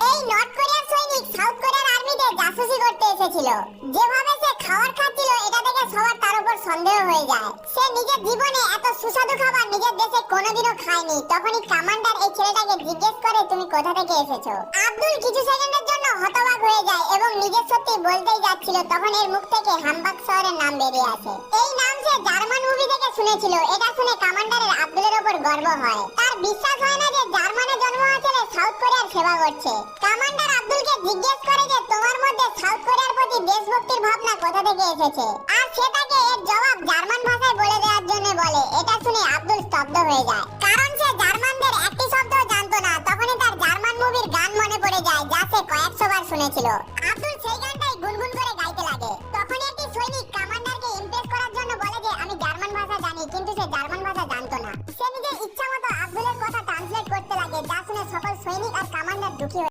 এই নর্থ কোরিয়ার সৈনিক সাউথ কোরিয়ার আর্মিতে জাসুসি করতে এসেছিল। যেভাবে সে খাবার খাচ্ছিল এটা দেখে সবার তার উপর সন্দেহ হয়ে যায়। সে নিজের জীবনে এত সুস্বাদু খাবার নিজের দেশে কোনোদিনও খায়নি। তখনই কমান্ডার এই ছেলেটাকে জিজ্ঞেস করে তুমি কোথা থেকে এসেছো। আব্দুল কিছু সেকেন্ডের জন্য হতবাক হয়ে যায় এবং নিজের সত্যি বলতেই যাচ্ছিল তখন এর মুখ থেকে হামবার্গ শহরের নাম বেরিয়ে আসে। এই নাম সে জার্মান মুভি থেকে শুনেছিল। এটা শুনে কমান্ডারের আব্দুলের উপর গর্ব হয়। তার বিশ্বাস হয় না যে জার্মানে জন্ম হওয়া ছেলে সাউথ কোরিয়ার সেবা করছে। কমান্ডার আব্দুলকে জিজ্ঞেস করে যে তোমার মধ্যে সাউথ কোরিয়ার প্রতি দেশভক্তির ভাবনা কোথা থেকে এসেছে, আর সে তাকে এর জবাব জার্মান ভাষায় বলে দেওয়ার জন্য বলে। এটা শুনে আব্দুল স্তব্ধ হয়ে যায়, কারণ সে জার্মানদের একটি শব্দও জানতো না। তখনই তার জার্মান মুভির গান মনে পড়ে যায় যা সে কয়েকশো বার শুনেছিল।